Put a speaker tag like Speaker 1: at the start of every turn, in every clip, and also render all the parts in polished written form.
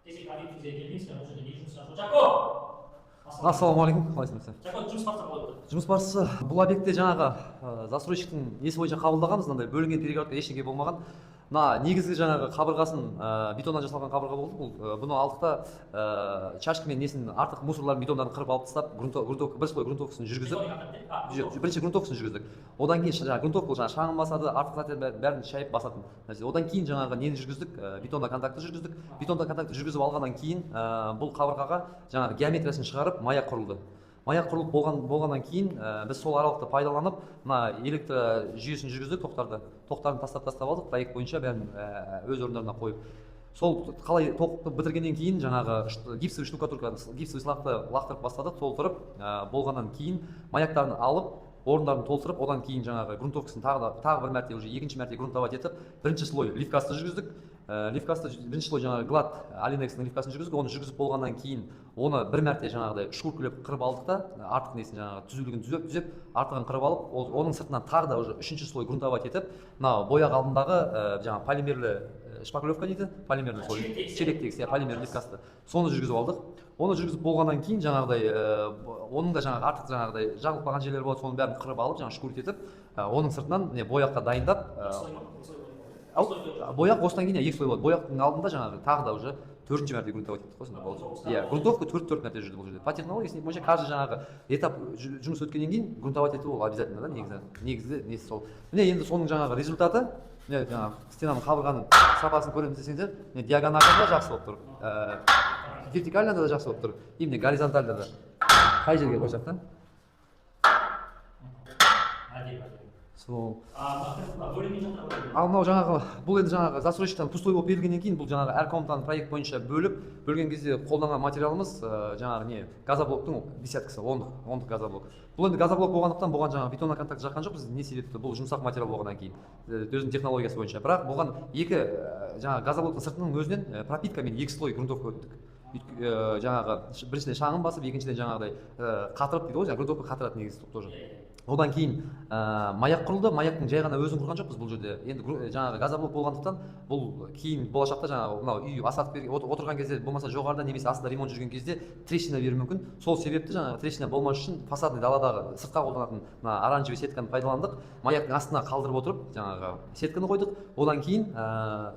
Speaker 1: Тезек объективге келмейсің, ол жерде не жұмыс жасап Жако!
Speaker 2: Ассалаумағалейкум, қалайсыңдар?
Speaker 1: Жако, жұмыс барысы қалай болды?
Speaker 2: Жұмыс барысы бұл объектте жаңағы застройщиктің несі бойынша қабылдағанбыз, мынандай бөлінген перегородка ештеңе болмаған. Мына негізгі жаңағы қабырғасын бетоннан жасалған қабырға болды. Бұл бұны алдық та чашкамен несін артық мусорларын бетондарын қырып алып тастап, грунтовка бір слой грунтовкасын жүргіздік. Бірінші грунтовкасын жүргіздік. Одан кейін жаңағы грунтовка жаңағы шаңын басады, артық заттың бәрін шайып басатын нәрсе. Одан кейін жаңағы нені жүргіздік, бетонда контакты жүргіздік. Бетонда контакты жүргізіп алғаннан кейін бұл қабырғаға жаңағы геометриясын шығарып маяк құрылды. Маяк құрылып болғаннан кейін біз сол аралықты пайдаланып мына электр жүйесін жүргіздік, тоқтарын тастап алдық, проект бойынша бәрін өз орындарына қойып. Сол қалай тоқты бітіргеннен кейін жаңағы гипсовый штукатурка, гипсовый сылақты лақтырып бастадық, толтырып болғаннан кейін маяктарын алып орындарын толтырып, одан кейін жаңағы грунтовкасын тағы бір мәрте уже екінші мәрте грунтовать етіп, бірінші слой ливкасты жүргіздік. Ливкасты бірінші слой жаңағы глад алинекстің ливкасын жүргіздік. Оны жүргізіп болғаннан кейін оны бір мәрте жаңағыдай шкуркілеп қырып алдық та, артық несін жаңағы түзулігін түзеп, артығын қырып алып, оның сыртынан тағы да уже үшінші слой грунтовать етіп, мына бояқ алдындағы жаңағы полимерлі шпаклевка дейді, полимерлі слой, шелектегі полимерлі ливкасты. Соны жүргізіп алдық. Оны жүргізіп болғаннан кейін жаңағыдай оның да жаңағы артық жаңағыдай жағылып қалған жерлері болады, соның бәрін қырып алып, жаңағы шкурт етіп, оның сыртынан бояққа дайындап, бояқ осыдан кейін екі слой болады. Бояқтың алдында жаңағы тағы да уже төртінші мәрте грунтовать еттік қой, сонда болды. Иә, грунтовка төрт мәрте жүрді бұл жерде. По технологиясы бойынша каждый жаңағы этап жұмыс өткеннен кейін грунтовать ету ол обязательно да, негізгі несі сол. Міне енді соның жаңағы результаты, міне жаңағы стенаның қабырғаның сапасын көреміз десеңдер, диагональда да жақсы болып тұр, вертикально да жақсы болып тұр, именно горизонтально да. Қай жерге қойсақ та? Сол. Ал мынау жаңағы бұл енді жаңағы застройщиктан пустой болып берілгеннен кейін бұл жаңағы әр комнатаны проект бойынша бөлген кезде қолданған материалымыз жаңағы не газоблоктың десяткасы, 10 газоблок. Бұл енді газоблок болғандықтан бұған жаңағы бетонна контакт жаққан жоқ, біз не себепті бұл жұмсақ материал болғаннан кейін өзінің технологиясы бойынша. Бірақ бұған екі жаңағы газоблоктың сыртының өзінен пропиткамен екі слой грунтовка өттік. Жаңағы біріншіден шаңын басып, екіншіден жаңағыдай қатырып дейді ғой, жаңағы грунтовка қатырады негізі тоже. Одан кейін маяк құрылды. Маяктың жай ғана өзін құрған жоқпыз бұл жерде. Енді жаңағы газоблок болғандықтан бұл кейін болашақта жаңағы мынау үй асатып отырған кезде болмаса жоғарыда немесе астында ремонт жүрген кезде трещина беруі мүмкін. Сол себепті жаңағы трещина болмас үшін фасадный даладағы сыртқа қолданатын мына оранжевый сетканы пайдаландық. Маяктың астына қалдырып отырып жаңағы сетканы қойдық. Одан кейін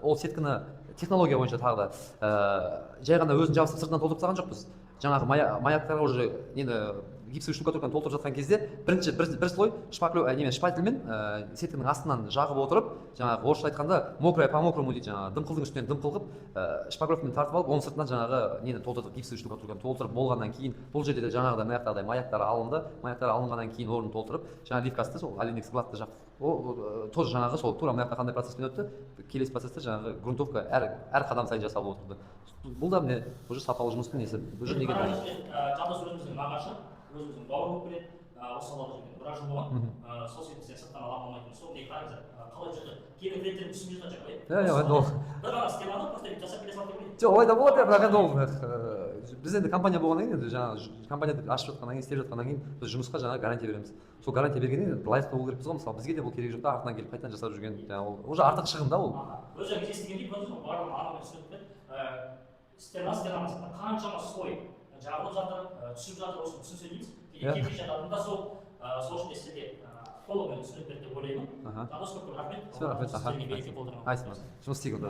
Speaker 2: ол сетканы технология бойынша тағы да жай ғана өзін жабысып сыртынан толтырып тастаған жоқпыз. Жаңағы маяктарға уже енді гипсовый штукатурканы толтырып жатқан кезде бір слой шпательмен сетканың астынан жағып отырып, жаңағы орысша айтқанда мокрое по мокрому дейді, жаңағы дымқылдың үстінен дым қылып шпаклевкамен тартып алып, оның сыртынан жаңағы нені толтырдық, гипсовый штукатурканы толтырып болғаннан кейін бұл жерде де жаңағыдай маяқтардай маяктары алынды. Маяктары алынғаннан кейін орнын толтырып, жаңағы ливкасты сол алинекс гладты жақтық. Ол тоже жаңағы сол тура маяқта қандай процесспен өтті, келесі процесте жаңағы грунтовка әр қадам сайын жасалып отырды. Бұл да міне уже сапалы жұмыстың несі. Бұл жерде неге дайын.
Speaker 1: Жандос өзіміздің нағашы, өзіміздің бауыр болып келеді, осы салада жүрген біраз жыл болған. Сол себепті сен сырттан ала алмайтын. Сол не қараңыздар, қалай жүрді? Кейбір клиенттердің түсінбей жатқан шығар, иә?
Speaker 2: Енді ол
Speaker 1: бір ғана стенаны просто жасап бере салып деп
Speaker 2: жоқ, олай да болады, бірақ енді ол біз енді компания болғаннан кейін, енді жаңағы компанияды ашып жатқаннан кейін, істеп жатқаннан кейін біз жұмысқа жаңағы гарантия береміз. Сол гарантия бергеннен кейін лайықты болу керекпіз ғой. Мысалы бізге де бұл керек жоқ та, артынан келіп қайтадан жасап жүрген жаңағы уже артық шығын да ол.
Speaker 1: Өзі естігендей көрдіңіз ғой, барлығын анығымен түсініп стенамыз қаншама слой жағылып жатыр, түсіп жатыр, осыны түсінсе дейміз. Кейбір жататында сол үшін сізде толығымен түсініп берді деп ойлаймын. Жандос, көп рахмет.
Speaker 2: Рахмет. Жұмыс істейік онда.